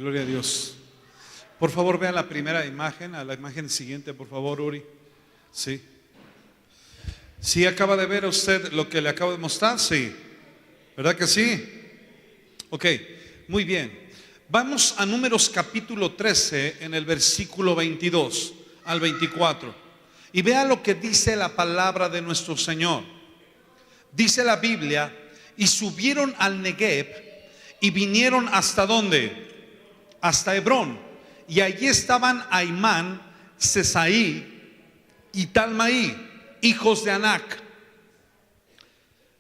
Gloria a Dios. Por favor, vean la primera imagen, a la imagen siguiente, por favor, Uri. Sí. ¿Sí acaba de ver usted lo que le acabo de mostrar? Sí. ¿Verdad que sí? Ok, muy bien. Vamos a Números capítulo 13 en el versículo 22 al 24. Y vea lo que dice la palabra de nuestro Señor. Dice la Biblia: y subieron al Negev y vinieron ¿hasta dónde? Hasta Hebrón. Y allí estaban Aimán, Sesaí y Talmaí, hijos de Anac.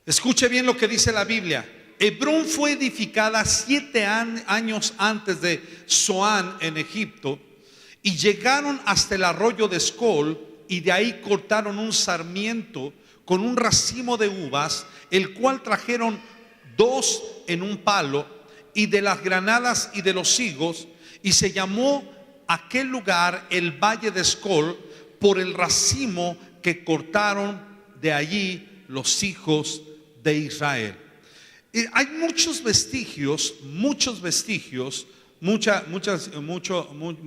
Escuche bien lo que dice la Biblia. Hebrón fue edificada 7 años antes de Zoán en Egipto, y llegaron hasta el arroyo de Escol, y de ahí cortaron un sarmiento con un racimo de uvas, el cual trajeron 2 en un palo, y de las granadas y de los higos, y se llamó aquel lugar el Valle de Escol por el racimo que cortaron de allí los hijos de Israel. Hay muchos vestigios, muy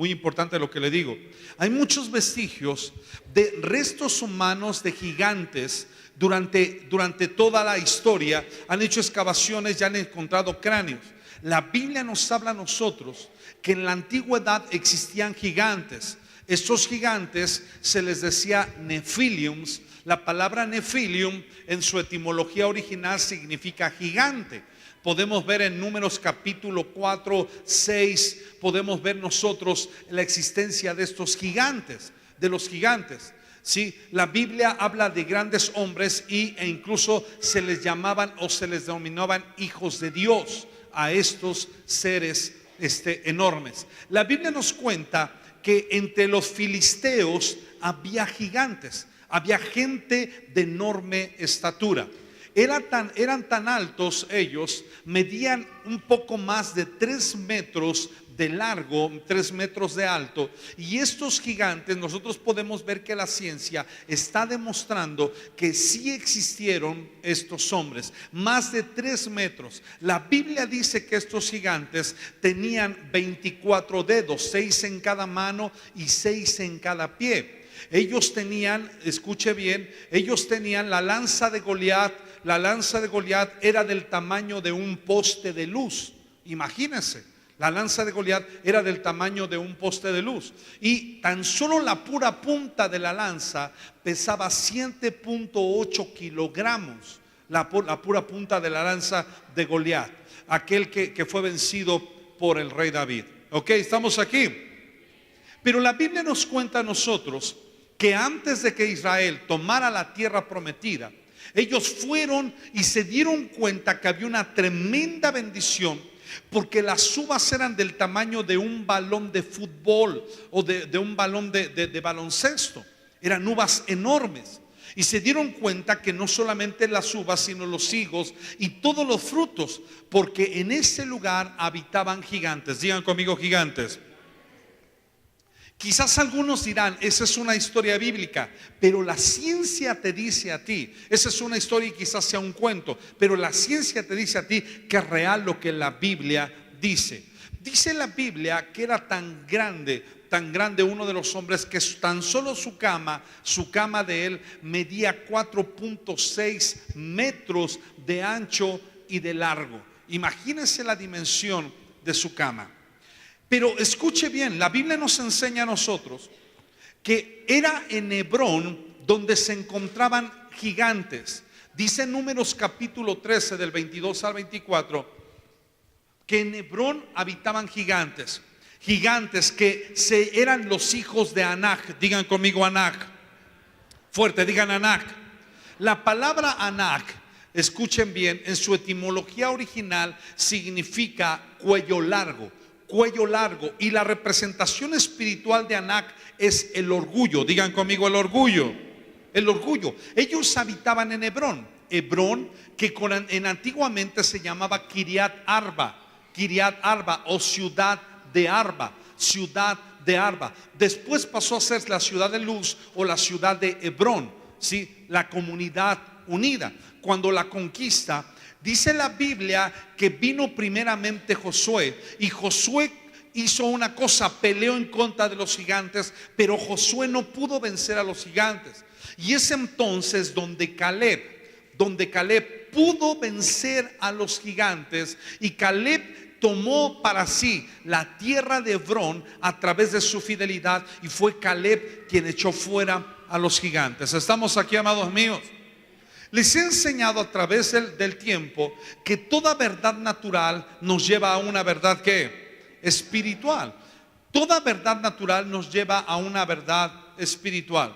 importante lo que le digo. Hay muchos vestigios de restos humanos de gigantes durante toda la historia. Han hecho excavaciones y han encontrado cráneos. La Biblia nos habla a nosotros que en la antigüedad existían gigantes. Estos gigantes se les decía Nephiliums. La palabra Nephilium en su etimología original significa gigante. Podemos ver en Números capítulo 4, 6, podemos ver nosotros la existencia de estos gigantes, de los gigantes. Sí, la Biblia habla de grandes hombres e incluso se les llamaban o se les denominaban hijos de Dios a estos seres enormes. La Biblia nos cuenta que entre los filisteos había gigantes. Había gente de enorme estatura. Eran tan altos ellos, medían un poco más de 3 metros de largo, 3 metros de alto. Y estos gigantes, nosotros podemos ver que la ciencia está demostrando que sí existieron estos hombres, más de 3 metros. La Biblia dice que estos gigantes tenían 24 dedos, 6 en cada mano y 6 en cada pie. Ellos tenían, escuche bien, ellos tenían la lanza de Goliat. La lanza de Goliat era del tamaño de un poste de luz. Imagínense, la lanza de Goliat era del tamaño de un poste de luz. Y tan solo la pura punta de la lanza pesaba 7.8 kilogramos. La pura punta de la lanza de Goliat, aquel que fue vencido por el rey David. Ok, estamos aquí. Pero la Biblia nos cuenta a nosotros que antes de que Israel tomara la tierra prometida, ellos fueron y se dieron cuenta que había una tremenda bendición, porque las uvas eran del tamaño de un balón de fútbol o de un balón de baloncesto. Eran uvas enormes. Y se dieron cuenta que no solamente las uvas, sino los higos y todos los frutos, porque en ese lugar habitaban gigantes. Digan conmigo, gigantes. Quizás algunos dirán, esa es una historia bíblica, pero la ciencia te dice a ti, esa es una historia y quizás sea un cuento, pero la ciencia te dice a ti que es real lo que la Biblia dice. Dice la Biblia que era tan grande uno de los hombres, que tan solo su cama de él medía 4.6 metros de ancho y de largo. Imagínense la dimensión de su cama. Pero escuche bien, la Biblia nos enseña a nosotros que era en Hebrón donde se encontraban gigantes. Dice en Números capítulo 13 del 22 al 24 que en Hebrón habitaban gigantes. Gigantes que eran los hijos de Anac. Digan conmigo Anac. Fuerte, digan Anac. La palabra Anac, escuchen bien, en su etimología original significa cuello largo. Cuello largo, y la representación espiritual de Anac es el orgullo. Digan conmigo el orgullo. El orgullo. Ellos habitaban en Hebrón. Hebrón, que antiguamente se llamaba Kiriat Arba o ciudad de Arba. Ciudad de Arba. Después pasó a ser la ciudad de luz o la ciudad de Hebrón, ¿sí? La comunidad unida. Cuando la conquista, dice la Biblia que vino primeramente Josué, y Josué hizo una cosa, peleó en contra de los gigantes, pero Josué no pudo vencer a los gigantes. Y es entonces donde Caleb pudo vencer a los gigantes, y Caleb tomó para sí la tierra de Hebrón a través de su fidelidad, y fue Caleb quien echó fuera a los gigantes. ¿Estamos aquí, amados míos? Les he enseñado a través del tiempo que toda verdad natural nos lleva a una verdad que espiritual. Toda verdad natural nos lleva a una verdad espiritual.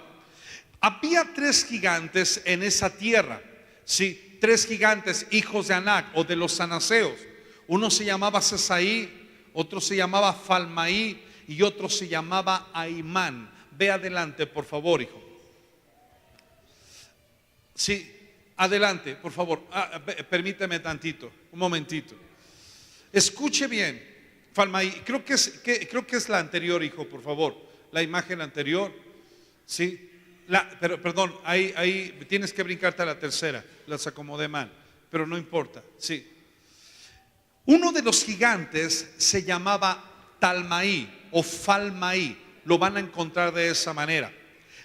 Había 3 gigantes en esa tierra, sí, 3 gigantes, hijos de Anac o de los anaseos. Uno se llamaba Sesaí, otro se llamaba Falmaí y otro se llamaba Aimán. Ve adelante, por favor, hijo. Sí, adelante, por favor. Permíteme tantito, un momentito. Escuche bien, Falmaí. Creo que es la anterior, hijo, por favor. La imagen anterior. Sí. Pero perdón, ahí tienes que brincarte a la tercera. Las acomodé mal, pero no importa. Sí. Uno de los gigantes se llamaba Talmaí o Falmaí. Lo van a encontrar de esa manera.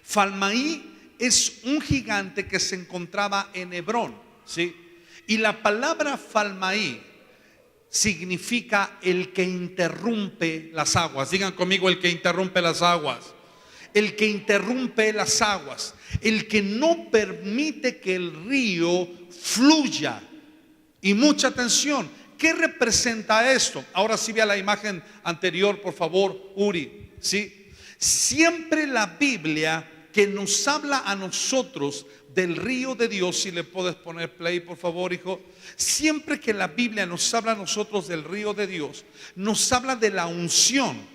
Falmaí es un gigante que se encontraba en Hebrón, ¿sí? Y la palabra Falmaí significa el que interrumpe las aguas. Digan conmigo, el que interrumpe las aguas. El que interrumpe las aguas, el que no permite que el río fluya. Y mucha atención, ¿qué representa esto? Ahora sí, vea la imagen anterior, por favor, Uri. ¿Sí? Siempre la Biblia que nos habla a nosotros del río de Dios, si le puedes poner play, por favor, hijo. Siempre que la Biblia nos habla a nosotros del río de Dios, nos habla de la unción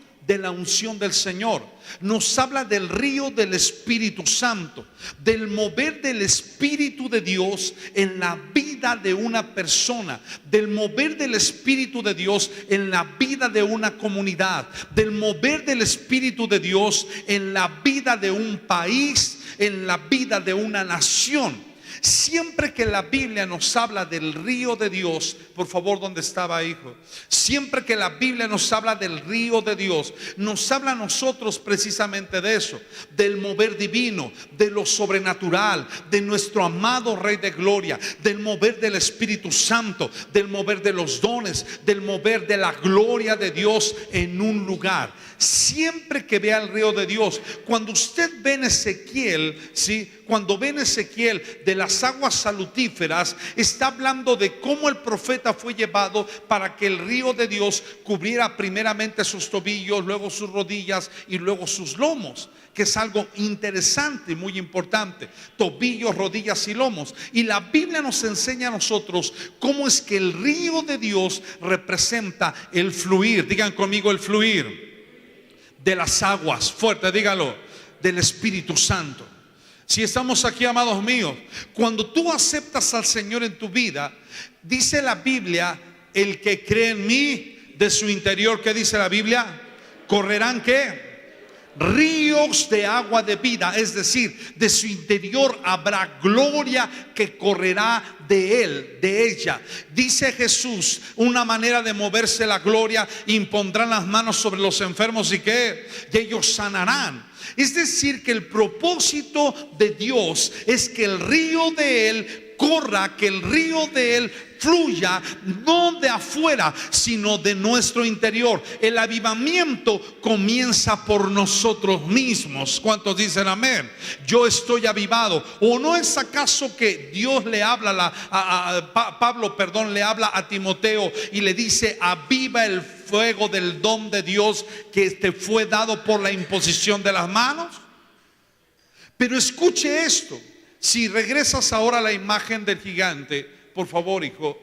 del Señor. Nos habla del río del Espíritu Santo, del mover del Espíritu de Dios en la vida de una persona, del mover del Espíritu de Dios en la vida de una comunidad, del mover del Espíritu de Dios en la vida de un país, en la vida de una nación. Siempre que la Biblia nos habla del río de Dios, por favor, ¿dónde estaba, hijo? Siempre que la Biblia nos habla del río de Dios, nos habla a nosotros precisamente de eso, del mover divino, de lo sobrenatural, de nuestro amado Rey de Gloria, del mover del Espíritu Santo, del mover de los dones, del mover de la gloria de Dios en un lugar. Siempre que vea el río de Dios, cuando usted ve en Ezequiel, ¿sí? Cuando ve en Ezequiel de las aguas salutíferas, está hablando de cómo el profeta fue llevado para que el río de Dios cubriera primeramente sus tobillos, luego sus rodillas y luego sus lomos, que es algo interesante y muy importante. Tobillos, rodillas y lomos. Y la Biblia nos enseña a nosotros cómo es que el río de Dios representa el fluir. Digan conmigo, el fluir de las aguas, fuerte, dígalo, del Espíritu Santo. Si estamos aquí, amados míos, cuando tú aceptas al Señor en tu vida, dice la Biblia, el que cree en mí, de su interior, ¿qué dice la Biblia? Correrán, ¿qué? Ríos de agua de vida, es decir, de su interior habrá gloria que correrá de él, de ella. Dice Jesús, una manera de moverse la gloria: impondrán las manos sobre los enfermos y que ellos sanarán. Es decir, que el propósito de Dios es que el río de él corra, que el río de él fluya, no de afuera, sino de nuestro interior. El avivamiento comienza por nosotros mismos. ¿Cuántos dicen amén? Yo estoy avivado. ¿O no es acaso que Dios le habla Pablo le habla a Timoteo y le dice: aviva el fuego del don de Dios que te fue dado por la imposición de las manos? Pero escuche esto. Si regresas ahora a la imagen del gigante, por favor, hijo.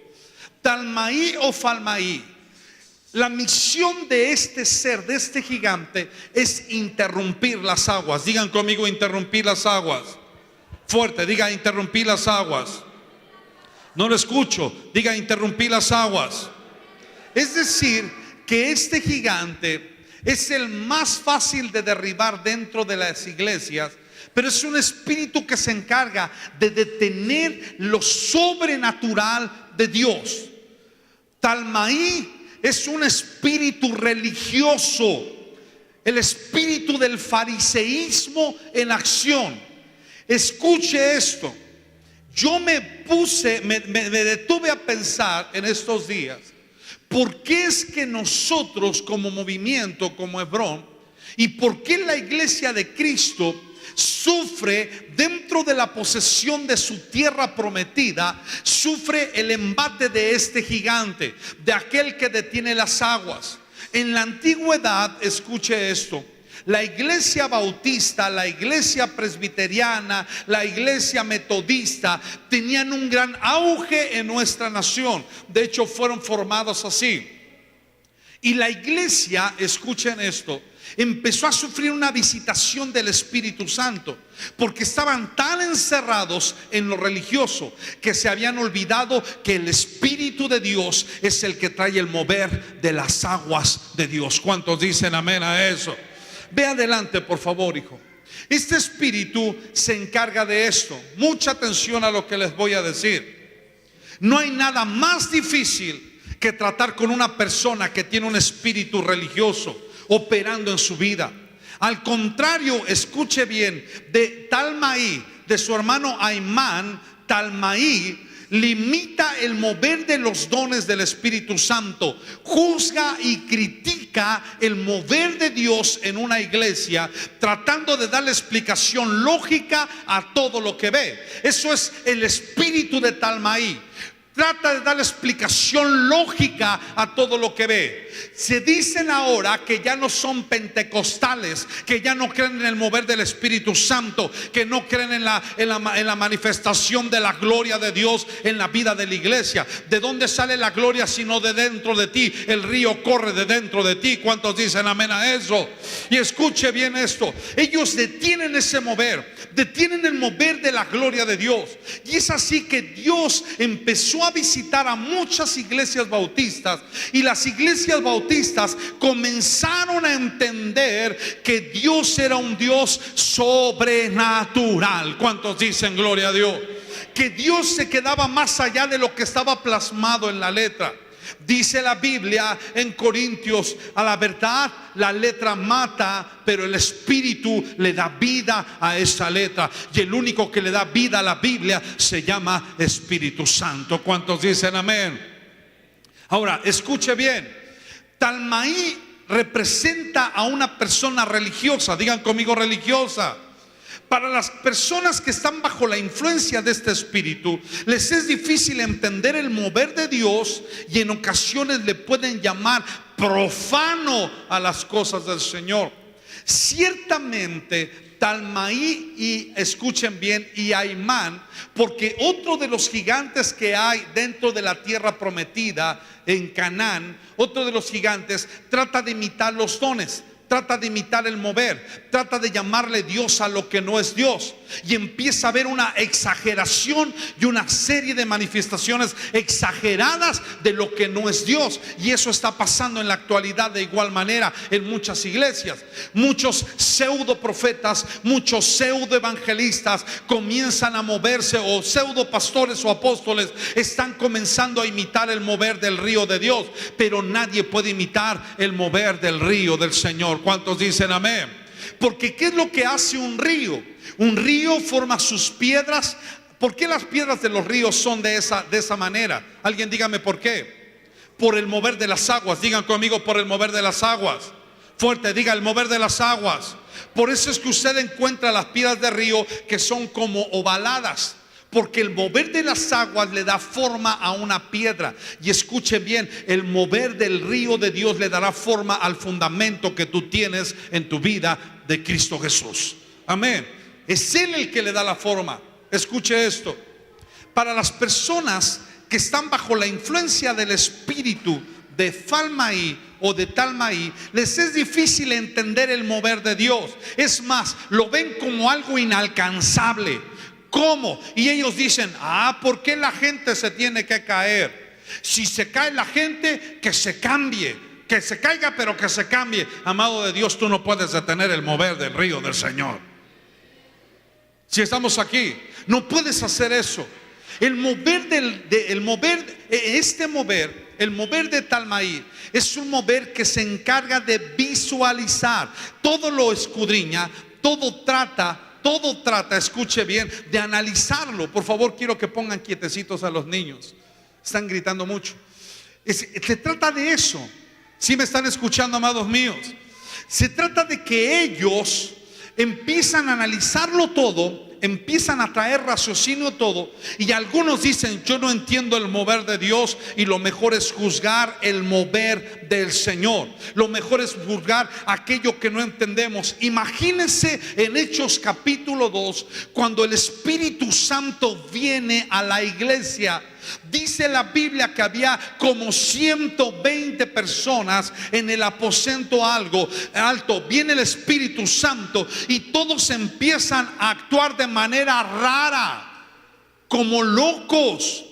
Talmaí o Falmaí, la misión de este ser, de este gigante, es interrumpir las aguas. Digan conmigo, interrumpir las aguas. Fuerte, diga interrumpir las aguas. No lo escucho, diga interrumpir las aguas. Es decir, que este gigante es el más fácil de derribar dentro de las iglesias, pero es un espíritu que se encarga de detener lo sobrenatural de Dios. Talmaí es un espíritu religioso, el espíritu del fariseísmo en acción. Escuche esto. Yo me detuve a pensar en estos días, ¿por qué es que nosotros como movimiento, como Hebrón, y por qué la iglesia de Cristo sufre dentro de la posesión de su tierra prometida, sufre el embate de este gigante, de aquel que detiene las aguas? En la antigüedad, escuche esto, la iglesia bautista, la iglesia presbiteriana, la iglesia metodista tenían un gran auge en nuestra nación. De hecho, fueron formados así. Y la iglesia, escuchen esto, empezó a sufrir una visitación del Espíritu Santo, porque estaban tan encerrados en lo religioso que se habían olvidado que el Espíritu de Dios es el que trae el mover de las aguas de Dios. ¿Cuántos dicen amén a eso? Ve adelante, por favor, hijo. Este espíritu se encarga de esto. Mucha atención a lo que les voy a decir. No hay nada más difícil que tratar con una persona que tiene un espíritu religioso operando en su vida. Al contrario, escuche bien, de Talmaí, de su hermano Aimán, Talmaí limita el mover de los dones del Espíritu Santo, juzga y critica el mover de Dios en una iglesia, tratando de darle explicación lógica a todo lo que ve. Eso es el espíritu de Talmaí. Trata de dar explicación lógica a todo lo que ve. Se dicen ahora que ya no son pentecostales, que ya no creen en el mover del Espíritu Santo, que no creen en la manifestación de la gloria de Dios en la vida de la iglesia. ¿De dónde sale la gloria sino de dentro de ti? El río corre de dentro de ti. ¿Cuántos dicen amén a eso? Y escuche bien esto. Ellos detienen ese mover, detienen el mover de la gloria de Dios. Y es así que Dios empezó a visitar a muchas iglesias bautistas, y las iglesias bautistas comenzaron a entender que Dios era un Dios sobrenatural. ¿Cuántos dicen gloria a Dios? Que Dios se quedaba más allá de lo que estaba plasmado en la letra. Dice la Biblia en Corintios: a la verdad la letra mata, pero el Espíritu le da vida a esa letra. Y el único que le da vida a la Biblia se llama Espíritu Santo. ¿Cuántos dicen amén? Ahora, escuche bien. Talmaí representa a una persona religiosa. Digan conmigo, religiosa. Para las personas que están bajo la influencia de este espíritu, les es difícil entender el mover de Dios, y en ocasiones le pueden llamar profano a las cosas del Señor. Ciertamente Talmaí, y escuchen bien, y Aimán, porque otro de los gigantes que hay dentro de la tierra prometida en Canaán, otro de los gigantes trata de imitar los dones, trata de imitar el mover, trata de llamarle Dios a lo que no es Dios, y empieza a haber una exageración y una serie de manifestaciones exageradas de lo que no es Dios. Y eso está pasando en la actualidad de igual manera en muchas iglesias. Muchos pseudo profetas, muchos pseudo evangelistas comienzan a moverse, o pseudo pastores o apóstoles están comenzando a imitar el mover del río de Dios, pero nadie puede imitar el mover del río del Señor. ¿Cuántos dicen amén? Porque ¿qué es lo que hace un río? Un río forma sus piedras. ¿Por qué las piedras de los ríos son de esa manera? Alguien dígame por qué. Por el mover de las aguas. Digan conmigo, por el mover de las aguas. Fuerte, diga, el mover de las aguas. Por eso es que usted encuentra las piedras de río que son como ovaladas, porque el mover de las aguas le da forma a una piedra. Y escuchen bien, el mover del río de Dios le dará forma al fundamento que tú tienes en tu vida de Cristo Jesús. Amén. Es Él el que le da la forma. Escuche esto. Para las personas que están bajo la influencia del espíritu de Falmaí o de Talmaí, les es difícil entender el mover de Dios. Es más, lo ven como algo inalcanzable. ¿Cómo? Y ellos dicen: ¿por qué la gente se tiene que caer? Si se cae la gente, que se cambie, que se caiga, pero que se cambie. Amado de Dios, tú no puedes detener el mover del río del Señor. Si estamos aquí, no puedes hacer eso. El mover el mover de Talmaí es un mover que se encarga de visualizar, todo lo escudriña, todo trata, escuche bien, de analizarlo. Por favor, quiero que pongan quietecitos a los niños, están gritando mucho. Se trata de eso. ¿Sí me están escuchando, amados míos? Se trata de que ellos empiezan a analizarlo todo, empiezan a traer raciocinio todo, y algunos dicen: yo no entiendo el mover de Dios, y lo mejor es juzgar el mover del Señor. Lo mejor es juzgar aquello que no entendemos. Imagínense en Hechos capítulo 2, cuando el Espíritu Santo viene a la iglesia. Dice la Biblia que había como 120 personas en el aposento alto. Viene el Espíritu Santo y todos empiezan a actuar de manera rara, como locos,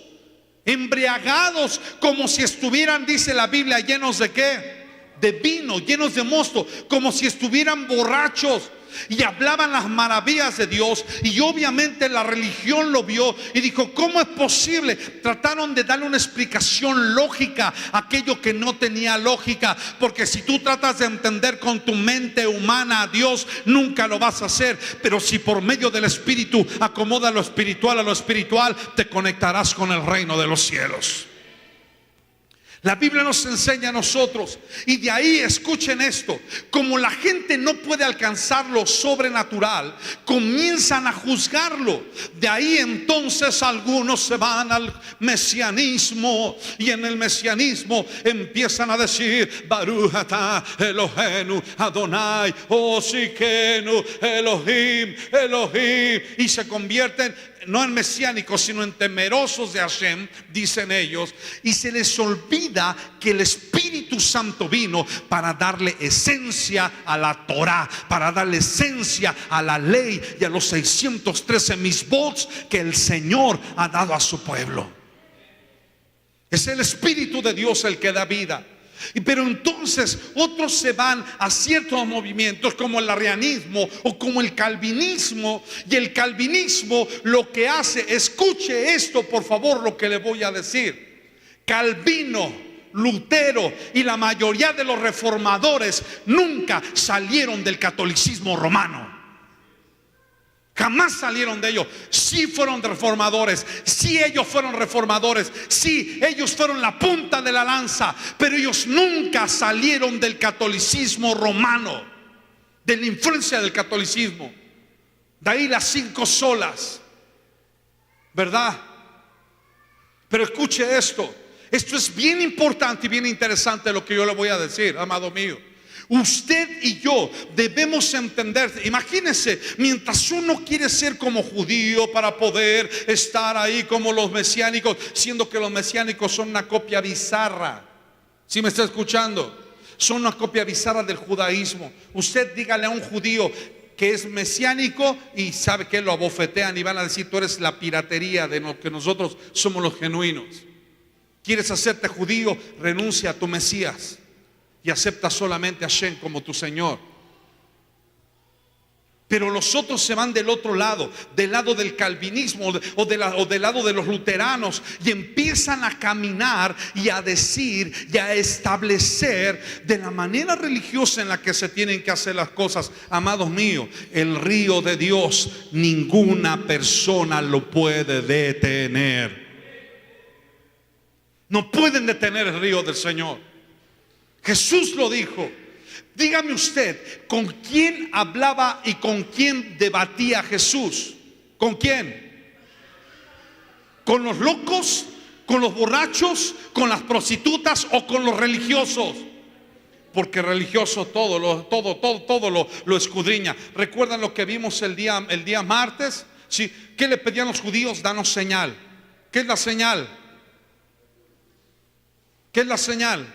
embriagados, como si estuvieran, dice la Biblia, llenos de ¿qué? De vino, llenos de mosto, como si estuvieran borrachos. Y hablaban las maravillas de Dios. Y obviamente la religión lo vio y dijo: ¿cómo es posible? Trataron de darle una explicación lógica a aquello que no tenía lógica, porque si tú tratas de entender con tu mente humana a Dios, nunca lo vas a hacer. Pero si por medio del Espíritu acomoda lo espiritual a lo espiritual, te conectarás con el reino de los cielos. La Biblia nos enseña a nosotros, y de ahí, escuchen esto, como la gente no puede alcanzar lo sobrenatural, comienzan a juzgarlo. De ahí entonces algunos se van al mesianismo, y en el mesianismo empiezan a decir: Baruch atah Eloheinu Adonai Osikenu Elohim Elohim, y se convierten no en mesiánicos, sino en temerosos de Hashem, dicen ellos. Y se les olvida que el Espíritu Santo vino para darle esencia a la Torah, para darle esencia a la ley y a los 613 misbots que el Señor ha dado a su pueblo. Es el Espíritu de Dios el que da vida. Pero entonces otros se van a ciertos movimientos como el arrianismo o como el calvinismo. Y el calvinismo lo que hace, escuche esto por favor lo que le voy a decir: Calvino, Lutero y la mayoría de los reformadores nunca salieron del catolicismo romano. Jamás salieron de ellos. Sí fueron reformadores, sí ellos fueron reformadores, sí ellos fueron la punta de la lanza, pero ellos nunca salieron del catolicismo romano, de la influencia del catolicismo. De ahí las 5 solas, ¿verdad? Pero escuche esto es bien importante y bien interesante lo que yo le voy a decir, amado mío. Usted y yo debemos entender. Imagínense, mientras uno quiere ser como judío para poder estar ahí como los mesiánicos, siendo que los mesiánicos son una copia bizarra. ¿Sí me está escuchando? Son una copia bizarra del judaísmo. Usted dígale a un judío que es mesiánico y sabe que lo abofetean y van a decir: tú eres la piratería de lo que nosotros somos los genuinos. ¿Quieres hacerte judío? Renuncia a tu Mesías y acepta solamente a Hashem como tu Señor. Pero los otros se van del otro lado, del lado del calvinismo o del lado de los luteranos, y empiezan a caminar y a decir y a establecer de la manera religiosa en la que se tienen que hacer las cosas. Amados míos, el río de Dios ninguna persona lo puede detener. No pueden detener el río del Señor. Jesús lo dijo. Dígame usted, ¿con quién hablaba y con quién debatía Jesús? ¿Con quién? ¿Con los locos? ¿Con los borrachos? ¿Con las prostitutas? ¿O con los religiosos? Porque religioso todo lo escudriña. ¿Recuerdan lo que vimos el día martes? ¿Sí? ¿Qué le pedían los judíos? Danos señal. ¿Qué es la señal? ¿Qué es la señal?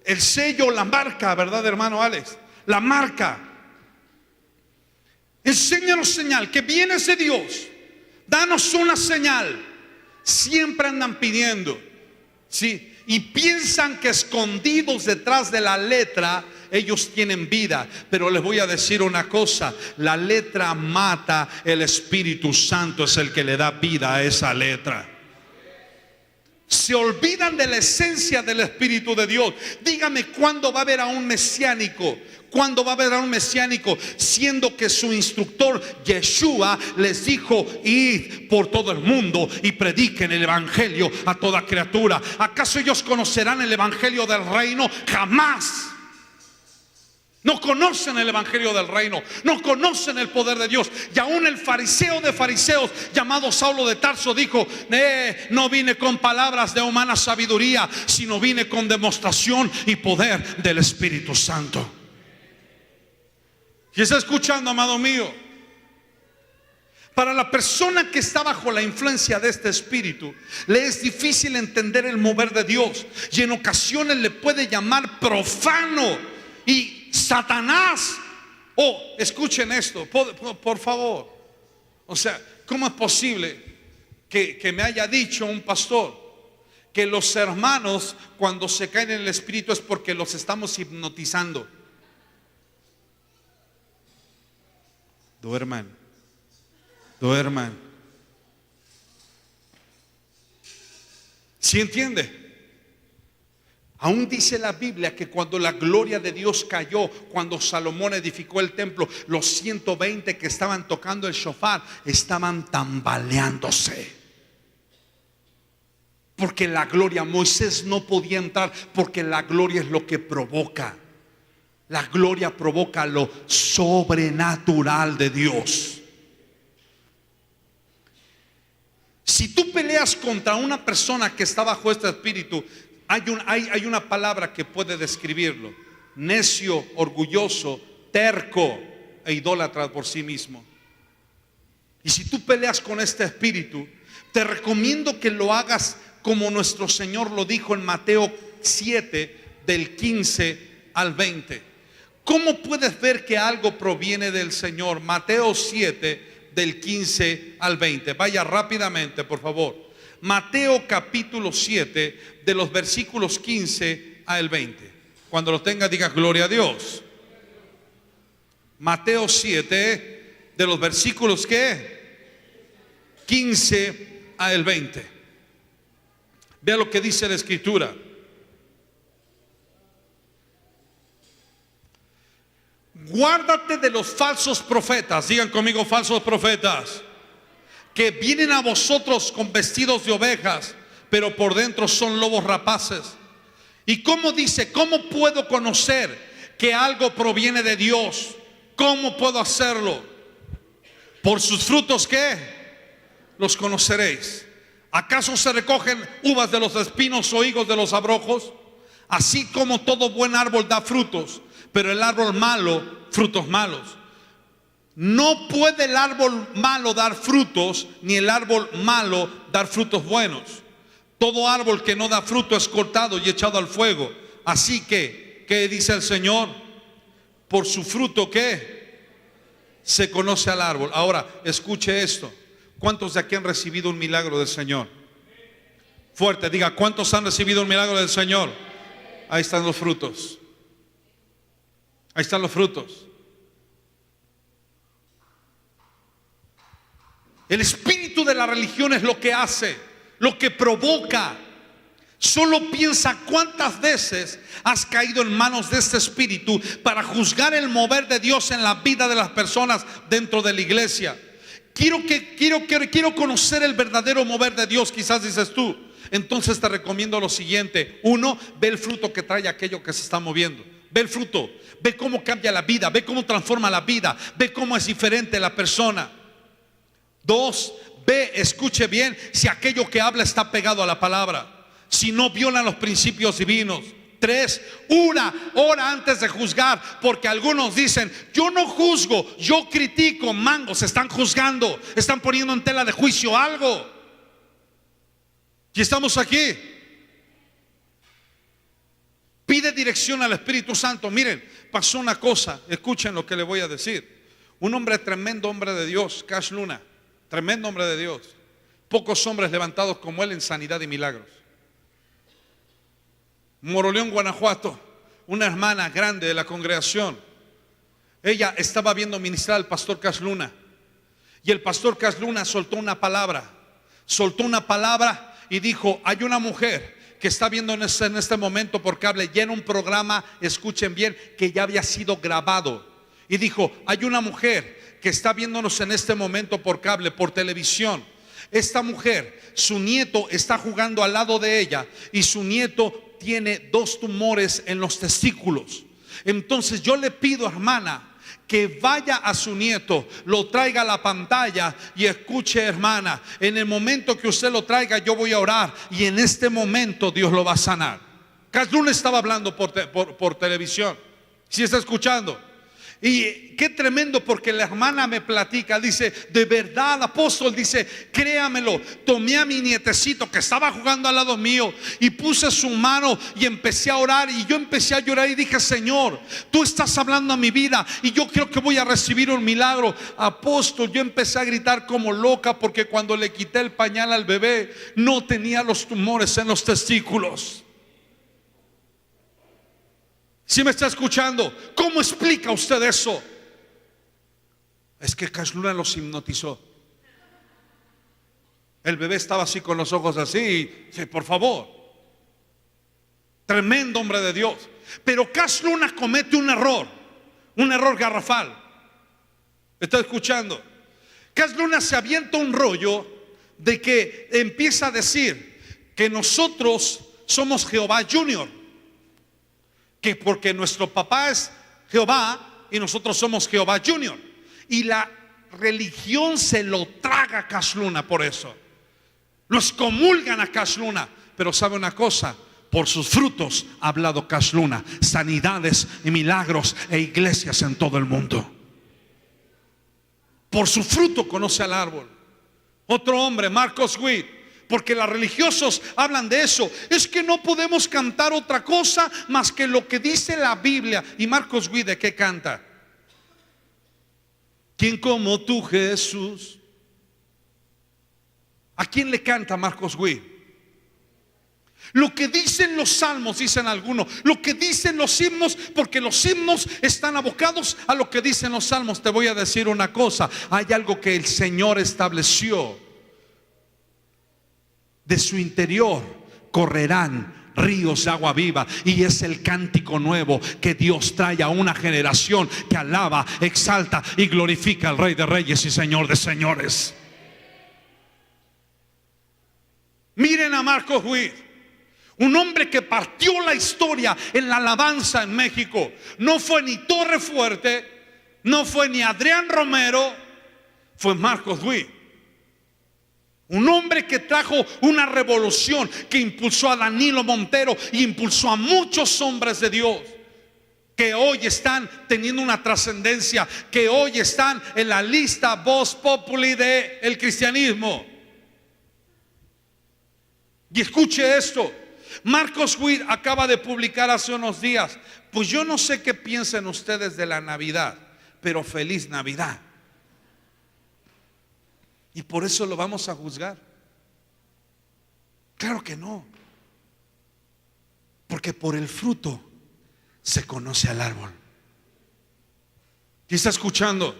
El sello, la marca, ¿verdad, hermano Alex? La marca. Enséñanos señal, que vienes de Dios. Danos una señal. Siempre andan pidiendo, ¿sí? Y piensan que escondidos detrás de la letra ellos tienen vida, pero les voy a decir una cosa: la letra mata, el Espíritu Santo es el que le da vida a esa letra. Se olvidan de la esencia del Espíritu de Dios. Dígame, ¿cuándo va a haber a un mesiánico? ¿Cuándo va a haber a un mesiánico siendo que su instructor Yeshua les dijo: id por todo el mundo y prediquen el evangelio a toda criatura? ¿Acaso ellos conocerán el evangelio del reino? Jamás. No conocen el evangelio del reino, no conocen el poder de Dios. Y aún el fariseo de fariseos llamado Saulo de Tarso dijo: no vine con palabras de humana sabiduría, sino vine con demostración y poder del Espíritu Santo. ¿Y está escuchando, amado mío? Para la persona que está bajo la influencia de este espíritu, le es difícil entender el mover de Dios, y en ocasiones le puede llamar profano y Satanás. Escuchen esto, por favor. O sea, ¿cómo es posible que me haya dicho un pastor que los hermanos, cuando se caen en el espíritu, es porque los estamos hipnotizando? Duerman. ¿Sí entiende? Aún dice la Biblia que cuando la gloria de Dios cayó, cuando Salomón edificó el templo, los 120 que estaban tocando el shofar estaban tambaleándose. Porque la gloria, Moisés no podía entrar, porque la gloria es lo que provoca. La gloria provoca lo sobrenatural de Dios. Si tú peleas contra una persona que está bajo este espíritu, hay una palabra que puede describirlo: necio, orgulloso, terco e idólatra por sí mismo. Y si tú peleas con este espíritu, te recomiendo que lo hagas como nuestro Señor lo dijo en Mateo 7, del 15 al 20. ¿Cómo puedes ver que algo proviene del Señor? Mateo 7, del 15 al 20. Vaya rápidamente, por favor. Mateo capítulo 7, de los versículos 15 al 20. Cuando lo tenga, diga gloria a Dios. Mateo 7, de los versículos ¿qué? 15 al 20. Vea lo que dice la Escritura. Guárdate de los falsos profetas, digan conmigo, falsos profetas, que vienen a vosotros con vestidos de ovejas, pero por dentro son lobos rapaces. ¿Y cómo dice? ¿Cómo puedo conocer que algo proviene de Dios? ¿Cómo puedo hacerlo? Por sus frutos, ¿qué? Los conoceréis. ¿Acaso se recogen uvas de los espinos o higos de los abrojos? Así como todo buen árbol da frutos, pero el árbol malo, frutos malos. No puede el árbol malo dar frutos, ni el árbol malo dar frutos buenos. Todo árbol que no da fruto es cortado y echado al fuego. Así que, ¿qué dice el Señor? Por su fruto, ¿qué? Se conoce al árbol. Ahora, escuche esto. ¿Cuántos de aquí han recibido un milagro del Señor? Fuerte, diga, ¿cuántos han recibido un milagro del Señor? Ahí están los frutos. Ahí están los frutos. El espíritu de la religión es lo que hace, lo que provoca. Solo piensa cuántas veces has caído en manos de este espíritu para juzgar el mover de Dios en la vida de las personas dentro de la iglesia. Quiero conocer el verdadero mover de Dios, quizás dices tú. Entonces te recomiendo lo siguiente. Uno, ve el fruto que trae aquello que se está moviendo. Ve el fruto, ve cómo cambia la vida, ve cómo transforma la vida, ve cómo es diferente la persona. Dos, ve, escuche bien, si aquello que habla está pegado a la palabra, si no viola los principios divinos. Tres, ora antes de juzgar, porque algunos dicen, yo no juzgo, yo critico. Mangos, están juzgando, están poniendo en tela de juicio algo. Y estamos aquí. Pide dirección al Espíritu Santo. Miren, pasó una cosa, escuchen lo que le voy a decir. Un hombre, tremendo hombre de Dios, Cash Luna, tremendo hombre de Dios. Pocos hombres levantados como él en sanidad y milagros. Moroleón, Guanajuato, una hermana grande de la congregación. Ella estaba viendo ministrar al pastor Casluna, y el pastor Casluna soltó una palabra y dijo: hay una mujer que está viendo en este momento por cable, y en un programa, escuchen bien, que ya había sido grabado, y dijo: hay una mujer que está viéndonos en este momento por cable, por televisión. Esta mujer, su nieto está jugando al lado de ella, y su nieto tiene 2 tumores en los testículos. Entonces yo le pido, hermana, que vaya a su nieto, lo traiga a la pantalla y escuche, hermana, en el momento que usted lo traiga, yo voy a orar, y en este momento Dios lo va a sanar. Casluna estaba hablando por televisión. ¿Sí está escuchando? Y qué tremendo, porque la hermana me platica, dice: de verdad, apóstol, dice, créamelo, tomé a mi nietecito que estaba jugando al lado mío y puse su mano y empecé a orar, y yo empecé a llorar y dije: Señor, tú estás hablando a mi vida y yo creo que voy a recibir un milagro. Apóstol, yo empecé a gritar como loca, porque cuando le quité el pañal al bebé no tenía los tumores en los testículos. ¿Sí me está escuchando? ¿Cómo explica usted eso? Es que Casluna los hipnotizó. El bebé estaba así, con los ojos así, y dice: por favor. Tremendo hombre de Dios. Pero Casluna comete un error garrafal. ¿Está escuchando? Casluna se avienta un rollo de que empieza a decir que nosotros somos Jehová Junior, que porque nuestro papá es Jehová y nosotros somos Jehová Junior, y la religión se lo traga a Casluna. por eso lo excomulgan a Casluna. Pero sabe una cosa: por sus frutos ha hablado Casluna. Sanidades y milagros e iglesias en todo el mundo. Por su fruto conoce al árbol. Otro hombre, Marcos Witt, porque los religiosos hablan de eso: es que no podemos cantar otra cosa más que lo que dice la Biblia. Y Marcos Witt, ¿de qué canta? ¿Quién como tú, Jesús? ¿A quién le canta Marcos Witt? Lo que dicen los salmos, dicen algunos, lo que dicen los himnos, porque los himnos están abocados a lo que dicen los salmos. Te voy a decir una cosa: hay algo que el Señor estableció. De su interior correrán ríos de agua viva, y es el cántico nuevo que Dios trae a una generación que alaba, exalta y glorifica al Rey de Reyes y Señor de Señores. Miren a Marcos Witt, un hombre que partió la historia en la alabanza en México. No fue ni Torre Fuerte, no fue ni Adrián Romero, fue Marcos Witt. Un hombre que trajo una revolución, que impulsó a Danilo Montero y impulsó a muchos hombres de Dios que hoy están teniendo una trascendencia, que hoy están en la lista Voz Populi del cristianismo. Y escuche esto: Marcos Witt acaba de publicar hace unos días: pues yo no sé qué piensan ustedes de la Navidad, pero feliz Navidad. ¿Y por eso lo vamos a juzgar? Claro que no. Porque por el fruto se conoce al árbol. ¿Quién está escuchando?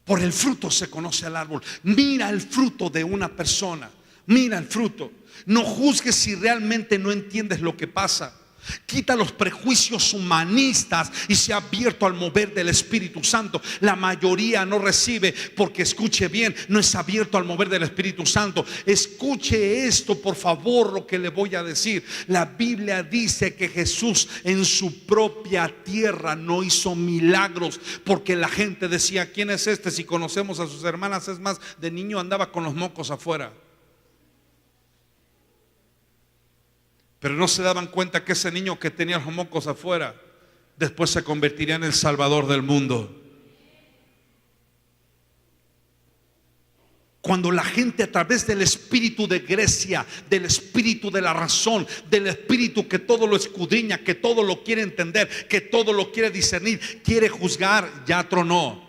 Por el fruto se conoce al árbol. Mira el fruto de una persona. Mira el fruto. No juzgues si realmente no entiendes lo que pasa. Quita los prejuicios humanistas y sea abierto al mover del Espíritu Santo. La mayoría no recibe porque, escuche bien, no es abierto al mover del Espíritu Santo. Escuche esto, por favor, lo que le voy a decir. La Biblia dice que Jesús en su propia tierra no hizo milagros, porque la gente decía: ¿quién es este? Si conocemos a sus hermanas. Es más, de niño andaba con los mocos afuera. Pero no se daban cuenta que ese niño que tenía los mocos afuera después se convertiría en el Salvador del mundo. Cuando la gente, a través del espíritu de Grecia, del espíritu de la razón, del espíritu que todo lo escudriña, que todo lo quiere entender, que todo lo quiere discernir, quiere juzgar, ya tronó.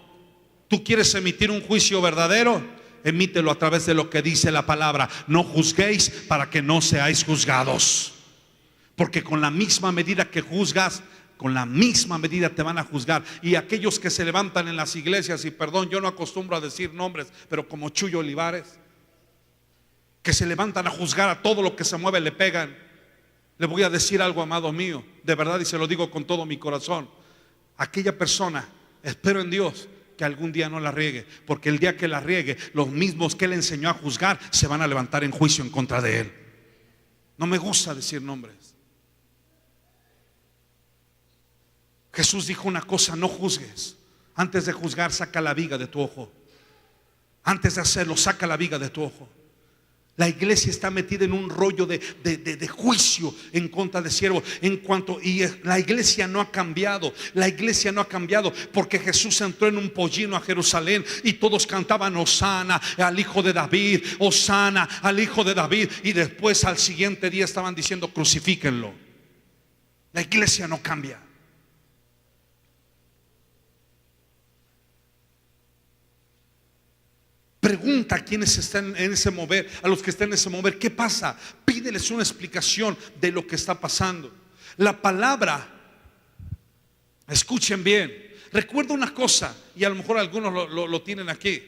¿Tú quieres emitir un juicio verdadero? Emítelo a través de lo que dice la palabra: no juzguéis para que no seáis juzgados. Porque con la misma medida que juzgas, con la misma medida te van a juzgar. Y aquellos que se levantan en las iglesias, y perdón, yo no acostumbro a decir nombres, pero como Chuyo Olivares, que se levantan a juzgar a todo lo que se mueve, le pegan. Le voy a decir algo, amado mío, de verdad, y se lo digo con todo mi corazón. Aquella persona, espero en Dios que algún día no la riegue, porque el día que la riegue, los mismos que él enseñó a juzgar se van a levantar en juicio en contra de él. No me gusta decir nombres. Jesús dijo una cosa: no juzgues. Antes de juzgar, saca la viga de tu ojo. Antes de hacerlo, saca la viga de tu ojo. La iglesia está metida en un rollo de juicio en contra de siervos. Y la iglesia no ha cambiado. La iglesia no ha cambiado porque Jesús entró en un pollino a Jerusalén y todos cantaban Hosana al hijo de David, Hosana al hijo de David. Y después al siguiente día estaban diciendo crucifíquenlo. La iglesia no cambia. Pregunta a quienes están en ese mover, a los que están en ese mover, ¿qué pasa? Pídeles una explicación de lo que está pasando. La palabra, escuchen bien. Recuerdo una cosa, y a lo mejor algunos lo tienen aquí.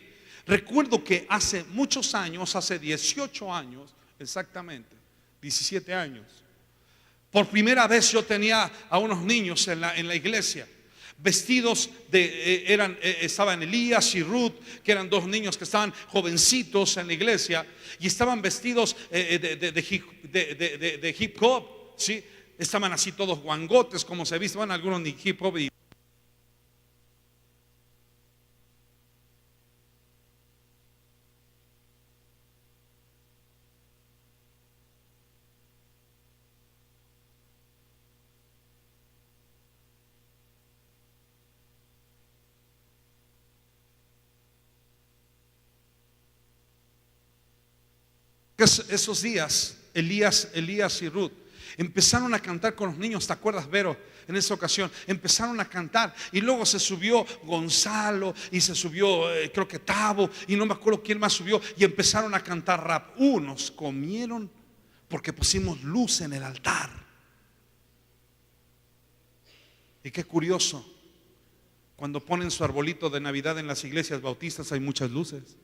Recuerdo que hace muchos años, hace 18 años, exactamente, 17 años, por primera vez yo tenía a unos niños en la iglesia. Vestidos estaban Elías y Ruth, que eran dos niños que estaban jovencitos en la iglesia, y estaban vestidos de hip hop, ¿sí? Estaban así todos guangotes, como se visten, algunos ni hip hop. Esos días, Elías y Ruth empezaron a cantar con los niños. ¿Te acuerdas, Vero? En esa ocasión empezaron a cantar, y luego se subió Gonzalo y se subió creo que Tavo, y no me acuerdo quién más subió, y empezaron a cantar rap. Unos comieron porque pusimos luz en el altar. Y qué curioso, cuando ponen su arbolito de Navidad en las iglesias bautistas hay muchas luces.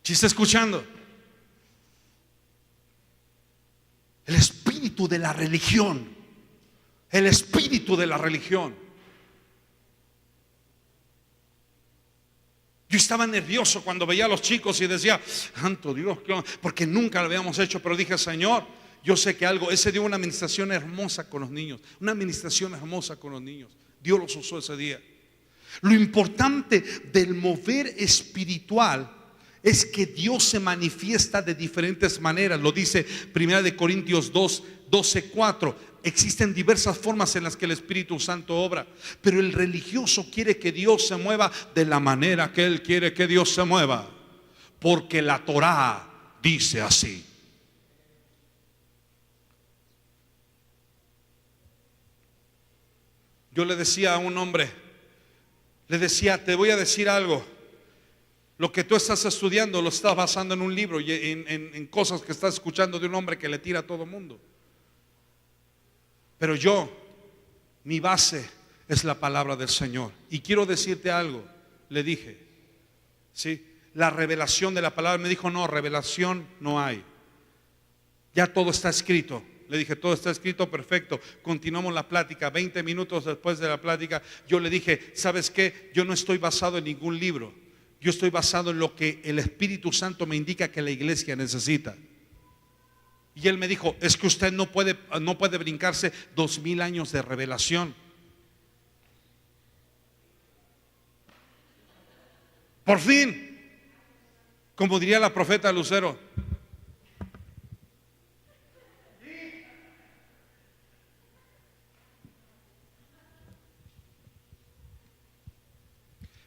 ¿Sí está escuchando? El espíritu de la religión. El espíritu de la religión. Yo estaba nervioso cuando veía a los chicos y decía, santo Dios, porque nunca lo habíamos hecho. Pero dije, Señor, yo sé que algo. Ese día una administración hermosa con los niños. Una administración hermosa con los niños. Dios los usó ese día. Lo importante del mover espiritual es que Dios se manifiesta de diferentes maneras. Lo dice 1 Corintios 12:4. Existen diversas formas en las que el Espíritu Santo obra, pero el religioso quiere que Dios se mueva de la manera que él quiere que Dios se mueva, porque la Torá dice así. Yo le decía a un hombre, le decía, te voy a decir algo. Lo que tú estás estudiando lo estás basando en un libro y en cosas que estás escuchando de un hombre que le tira a todo mundo. Pero mi base es la palabra del Señor. Y quiero decirte algo, le dije, ¿sí? La revelación de la palabra. Me dijo, no, revelación no hay. Ya todo está escrito. Le dije, todo está escrito, perfecto. Continuamos la plática. 20 minutos después de la plática, yo le dije, ¿sabes qué? Yo no estoy basado en ningún libro. Yo estoy basado en lo que el Espíritu Santo me indica que la iglesia necesita. Y él me dijo, es que usted no puede brincarse 2000 años de revelación. Por fin, como diría la profeta Lucero,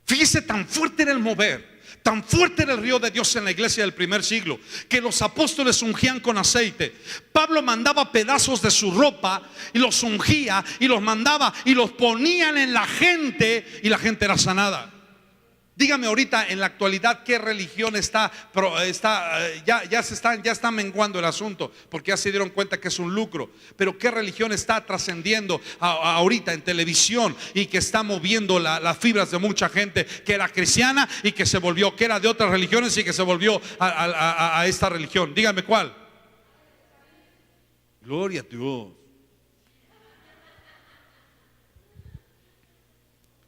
fíjese, tan fuerte era el mover, tan fuerte era el río de Dios en la iglesia del primer siglo, que los apóstoles ungían con aceite. Pablo mandaba pedazos de su ropa y los ungía y los mandaba y los ponían en la gente, y la gente era sanada. Dígame ahorita en la actualidad qué religión ya está menguando el asunto, porque ya se dieron cuenta que es un lucro. Pero qué religión está trascendiendo ahorita en televisión y que está moviendo las fibras de mucha gente que era cristiana y que se volvió, que era de otras religiones y que se volvió a esta religión. Dígame cuál. Gloria a Dios.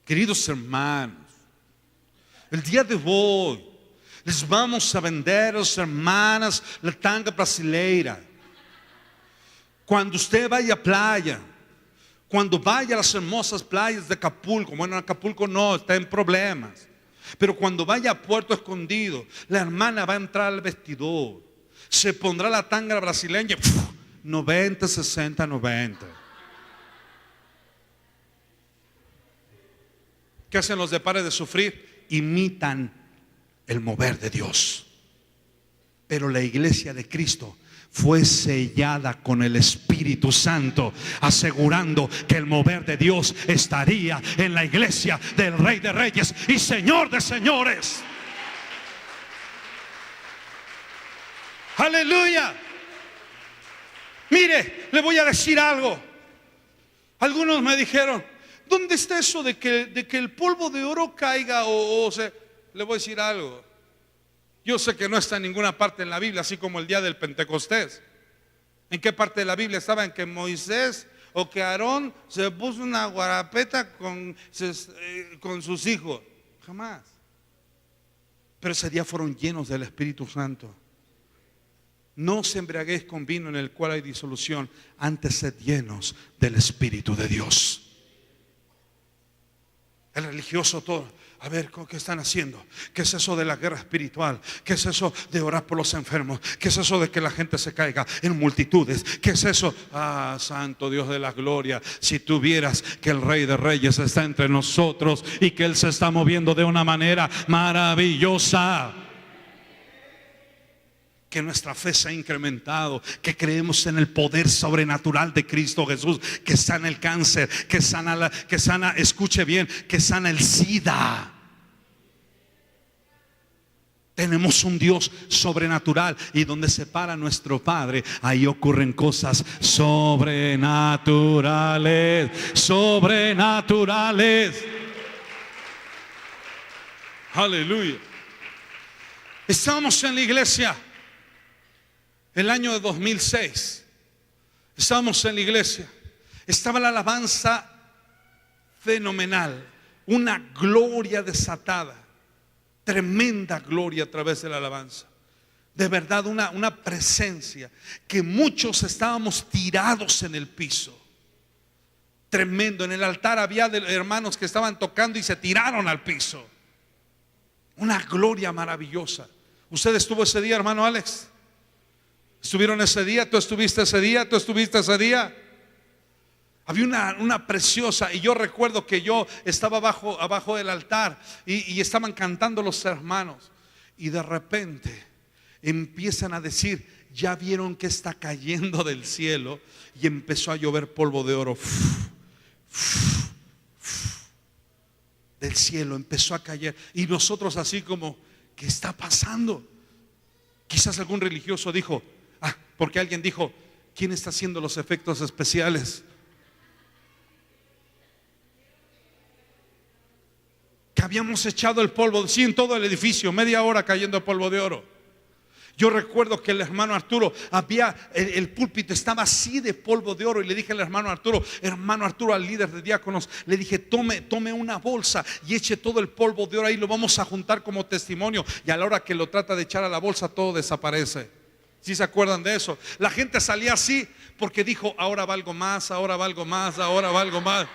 Queridos hermanos, el día de hoy les vamos a vender a las hermanas la tanga brasileira. Cuando usted vaya a playa, cuando vaya a las hermosas playas de Acapulco, bueno, en Acapulco no, está en problemas, pero cuando vaya a Puerto Escondido, la hermana va a entrar al vestidor, se pondrá la tanga brasileña, 90, 60, 90. ¿Qué hacen los de Pare de Sufrir? Imitan el mover de Dios. Pero la iglesia de Cristo fue sellada con el Espíritu Santo, asegurando que el mover de Dios estaría en la iglesia del Rey de Reyes y Señor de Señores. Aleluya. Mire, le voy a decir algo. Algunos me dijeron: ¿dónde está eso de que el polvo de oro caiga? O sea, le voy a decir algo. Yo sé que no está en ninguna parte en la Biblia, así como el día del Pentecostés. ¿En qué parte de la Biblia estaba? En que Moisés o que Aarón se puso una guarapeta con sus hijos. Jamás. Pero ese día fueron llenos del Espíritu Santo. No os embriaguéis con vino en el cual hay disolución, antes sed llenos del Espíritu de Dios. El religioso todo, a ver, ¿qué están haciendo? ¿Qué es eso de la guerra espiritual? ¿Qué es eso de orar por los enfermos? ¿Qué es eso de que la gente se caiga en multitudes? ¿Qué es eso? Ah, santo Dios de la gloria, si tú vieras que el Rey de Reyes está entre nosotros y que Él se está moviendo de una manera maravillosa. Que nuestra fe se ha incrementado, que creemos en el poder sobrenatural de Cristo Jesús, que sana el cáncer, que sana, escuche bien, que sana el SIDA. Tenemos un Dios sobrenatural, y donde se para nuestro Padre, ahí ocurren cosas sobrenaturales, sobrenaturales. Aleluya. Estamos en la iglesia. El año de 2006, estábamos en la iglesia, estaba la alabanza fenomenal, una gloria desatada, tremenda gloria a través de la alabanza. De verdad, una presencia que muchos estábamos tirados en el piso. Tremendo. En el altar había hermanos que estaban tocando y se tiraron al piso. Una gloria maravillosa. ¿Usted estuvo ese día, hermano Alex? ¿Estuvieron ese día? ¿Tú estuviste ese día? ¿Tú estuviste ese día? Había una preciosa, y yo recuerdo que yo estaba abajo del altar y estaban cantando los hermanos, y de repente empiezan a decir: ya vieron que está cayendo del cielo, y empezó a llover polvo de oro. Del cielo empezó a caer, y nosotros así como: ¿qué está pasando? Quizás algún religioso dijo: porque alguien dijo: ¿quién está haciendo los efectos especiales? Que habíamos echado el polvo, sí, en todo el edificio, media hora cayendo polvo de oro. Yo recuerdo que el hermano Arturo, el púlpito estaba así de polvo de oro, y le dije al hermano Arturo, al líder de diáconos, le dije: tome una bolsa y eche todo el polvo de oro ahí, lo vamos a juntar como testimonio. Y a la hora que lo trata de echar a la bolsa, todo desaparece. ¿Sí se acuerdan de eso? La gente salía así porque dijo: ahora valgo más, ahora valgo más, ahora valgo más.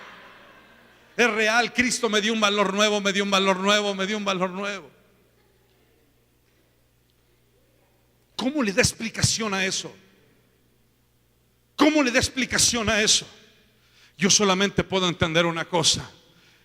Es real, Cristo me dio un valor nuevo, me dio un valor nuevo, me dio un valor nuevo. ¿Cómo le da explicación a eso? ¿Cómo le da explicación a eso? Yo solamente puedo entender una cosa: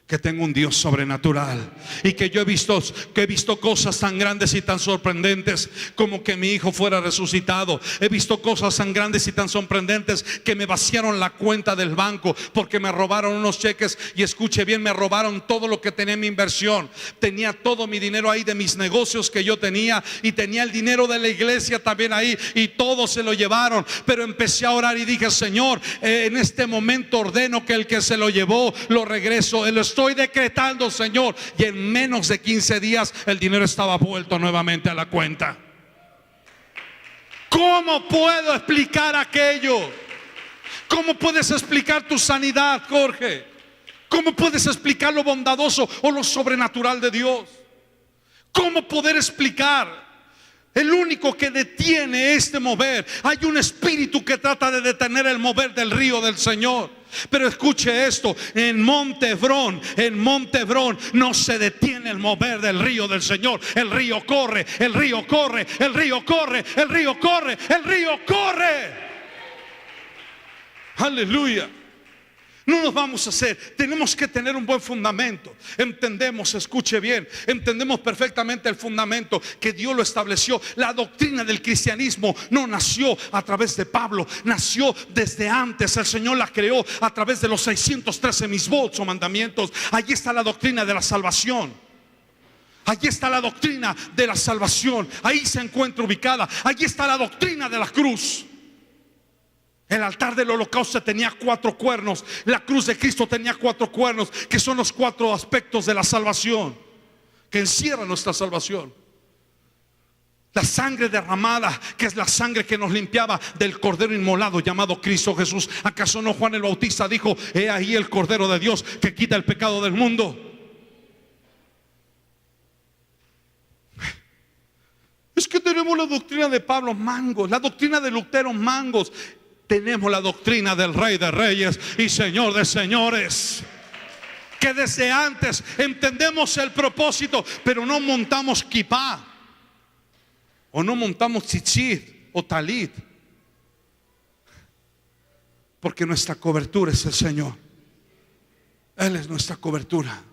que tengo un Dios sobrenatural y que yo he visto cosas tan grandes y tan sorprendentes como que mi hijo fuera resucitado. He visto cosas tan grandes y tan sorprendentes que me vaciaron la cuenta del banco porque me robaron unos cheques, y escuche bien, me robaron todo lo que tenía en mi inversión. Tenía todo mi dinero ahí de mis negocios que yo tenía, y tenía el dinero de la iglesia también ahí, y todo se lo llevaron. Pero empecé a orar y dije: Señor, en este momento ordeno que el que se lo llevó lo regreso. Lo estoy decretando, Señor. Y en menos de 15 días el dinero estaba vuelto nuevamente a la cuenta. ¿Cómo puedo explicar aquello? ¿Cómo puedes explicar tu sanidad, Jorge? ¿Cómo puedes explicar lo bondadoso o lo sobrenatural de Dios? ¿Cómo poder explicar? El único que detiene este mover, hay un espíritu que trata de detener el mover del río del Señor. Pero escuche esto: en Monte Hebrón no se detiene el mover del río del Señor. El río corre, el río corre, el río corre, el río corre, el río corre. Aleluya. No nos vamos a hacer, tenemos que tener un buen fundamento. Entendemos, escuche bien, entendemos perfectamente el fundamento que Dios lo estableció. La doctrina del cristianismo no nació a través de Pablo, nació desde antes. El Señor la creó a través de los 613 misbots o mandamientos. Allí está la doctrina de la salvación. Allí está la doctrina de la salvación. Ahí se encuentra ubicada. Allí está la doctrina de la cruz. El altar del holocausto tenía 4 cuernos. La cruz de Cristo tenía 4 cuernos, que son los 4 aspectos de la salvación, que encierra nuestra salvación. La sangre derramada, que es la sangre que nos limpiaba, del cordero inmolado llamado Cristo Jesús. ¿Acaso no Juan el Bautista dijo: he ahí el cordero de Dios que quita el pecado del mundo? Es que tenemos la doctrina de Pablo, mangos. La doctrina de Lutero, mangos. Tenemos la doctrina del Rey de Reyes y Señor de Señores, que desde antes entendemos el propósito, pero no montamos kipá, o no montamos tzitzit o talit, porque nuestra cobertura es el Señor. Él es nuestra cobertura.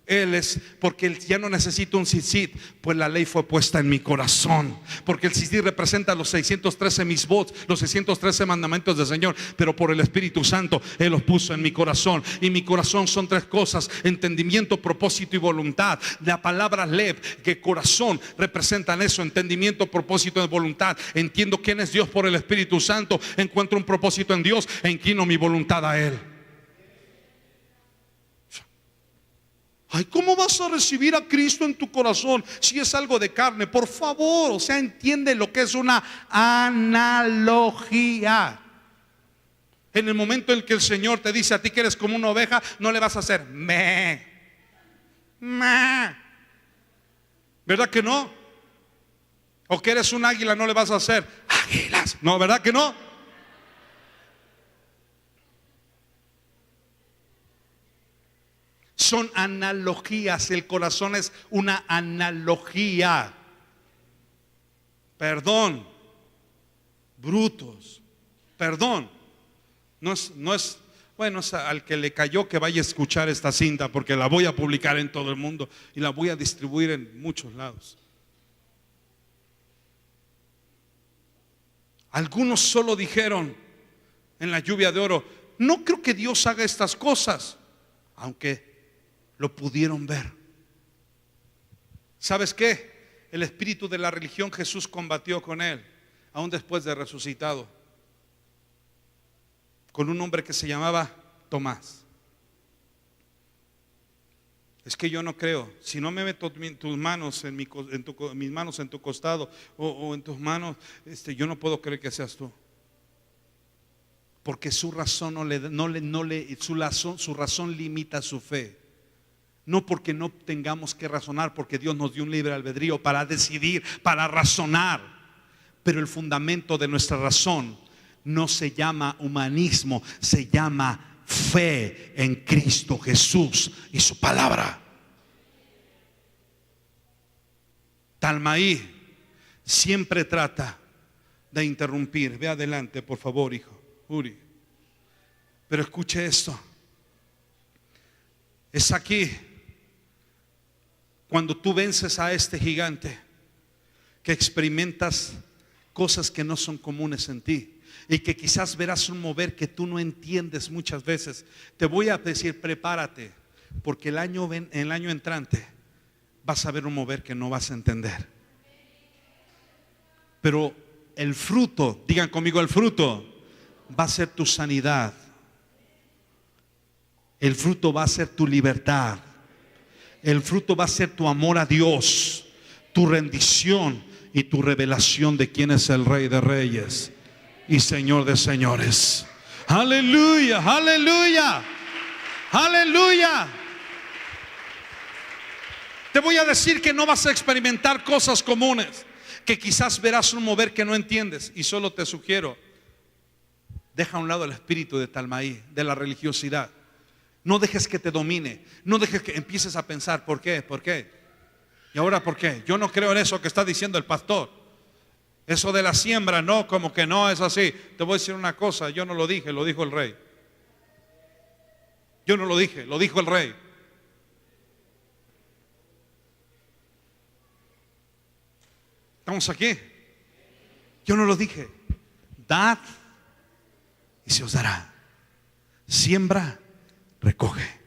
Él es, porque Él ya no necesita un tzitzit, pues la ley fue puesta en mi corazón. Porque el tzitzit representa los 613 misbots, los 613 mandamientos del Señor, pero por el Espíritu Santo Él los puso en mi corazón. Y mi corazón son 3 cosas: entendimiento, propósito y voluntad. La palabra lev, que corazón, representan eso: entendimiento, propósito y voluntad. Entiendo quién es Dios por el Espíritu Santo, encuentro un propósito en Dios e inclino mi voluntad a Él. Ay, ¿cómo vas a recibir a Cristo en tu corazón si es algo de carne? Por favor, o sea, entiende lo que es una analogía. En el momento en que el Señor te dice a ti que eres como una oveja, no le vas a hacer me. ¿Verdad que no? O que eres un águila, no le vas a hacer águilas. No, ¿verdad que no? Son analogías. El corazón es una analogía. Perdón, brutos. Perdón. No es bueno, es al que le cayó que vaya a escuchar esta cinta, porque la voy a publicar en todo el mundo y la voy a distribuir en muchos lados. Algunos solo dijeron en la lluvia de oro: no creo que Dios haga estas cosas, aunque lo pudieron ver. ¿Sabes qué? El espíritu de la religión Jesús combatió con él, aún después de resucitado, con un hombre que se llamaba Tomás. Es que yo no creo. Si no me meto tus manos mis manos en tu costado o en tus manos, yo no puedo creer que seas tú. Porque su razón su razón limita su fe. No porque no tengamos que razonar, porque Dios nos dio un libre albedrío para decidir, para razonar. Pero el fundamento de nuestra razón no se llama humanismo, se llama fe en Cristo Jesús y su palabra. Talmaí siempre trata de interrumpir. Ve adelante, por favor, hijo Uri. Pero escuche esto: Es aquí cuando tú vences a este gigante que experimentas cosas que no son comunes en ti y que quizás verás un mover que tú no entiendes muchas veces. Te voy a decir, prepárate, porque el año entrante vas a ver un mover que no vas a entender. Pero el fruto, digan conmigo, el fruto va a ser tu sanidad. El fruto va a ser tu libertad. El fruto va a ser tu amor a Dios, tu rendición y tu revelación de quién es el Rey de Reyes y Señor de señores. Aleluya, aleluya, aleluya. Te voy a decir que no vas a experimentar cosas comunes, que quizás verás un mover que no entiendes. Y solo te sugiero, deja a un lado el espíritu de Talmaí, de la religiosidad. No dejes que te domine. No dejes que empieces a pensar, ¿por qué? ¿Por qué? ¿Y ahora por qué? Yo no creo en eso que está diciendo el pastor. Eso de la siembra, no, como que no es así. Te voy a decir una cosa, yo no lo dije, lo dijo el rey. Yo no lo dije, lo dijo el rey. ¿Estamos aquí? Yo no lo dije. Dad y se os dará. Siembra, recoge.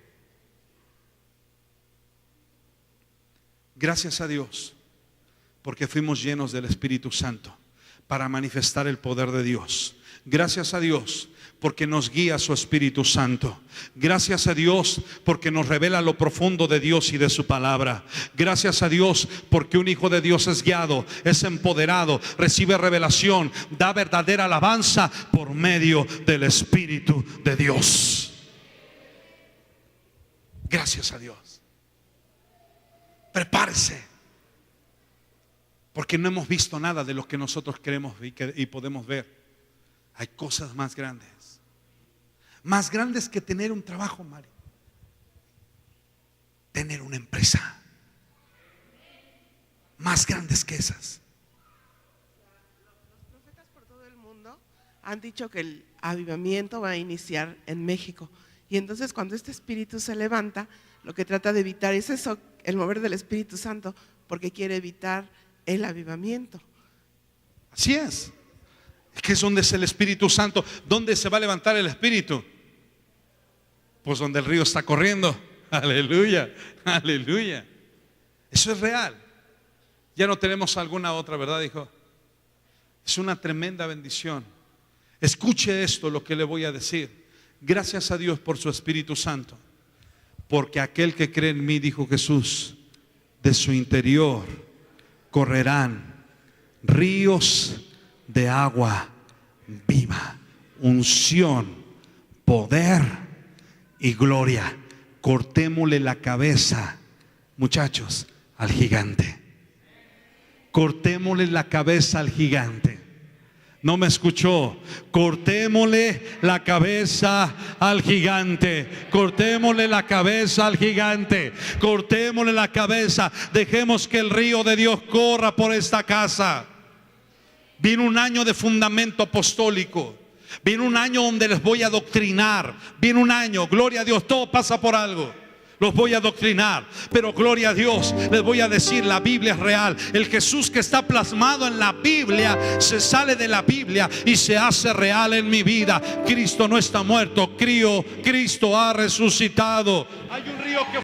Gracias a Dios porque fuimos llenos del Espíritu Santo para manifestar el poder de Dios. Gracias a Dios porque nos guía su Espíritu Santo. Gracias a Dios porque nos revela lo profundo de Dios y de su palabra. Gracias a Dios porque un hijo de Dios es guiado, es empoderado, recibe revelación, da verdadera alabanza por medio del Espíritu de Dios. Gracias a Dios. Prepárese, porque no hemos visto nada de lo que nosotros queremos y podemos ver. Hay cosas más grandes que tener un trabajo, Mari. Tener una empresa, más grandes que esas. Los profetas por todo el mundo han dicho que el avivamiento va a iniciar en México. Y entonces cuando este espíritu se levanta, lo que trata de evitar es eso, el mover del Espíritu Santo, porque quiere evitar el avivamiento. Así es. ¿Qué es donde es el Espíritu Santo? ¿Dónde se va a levantar el Espíritu? Pues donde el río está corriendo. Aleluya, aleluya. Eso es real. Ya no tenemos alguna otra, ¿verdad, hijo? Es una tremenda bendición. Escuche esto, lo que le voy a decir. Gracias a Dios por su Espíritu Santo, porque aquel que cree en mí, dijo Jesús, de su interior correrán ríos de agua viva, unción, poder y gloria. Cortémosle la cabeza, muchachos, al gigante. Cortémosle la cabeza al gigante. No me escuchó. Cortémosle la cabeza al gigante. Cortémosle la cabeza al gigante. Cortémosle la cabeza. Dejemos que el río de Dios corra por esta casa. Viene un año de fundamento apostólico. Viene un año donde les voy a adoctrinar. Viene un año, gloria a Dios, todo pasa por algo. Los voy a adoctrinar, pero gloria a Dios, les voy a decir, la Biblia es real. El Jesús que está plasmado en la Biblia se sale de la Biblia y se hace real en mi vida. Cristo no está muerto, Cristo ha resucitado. Hay un río que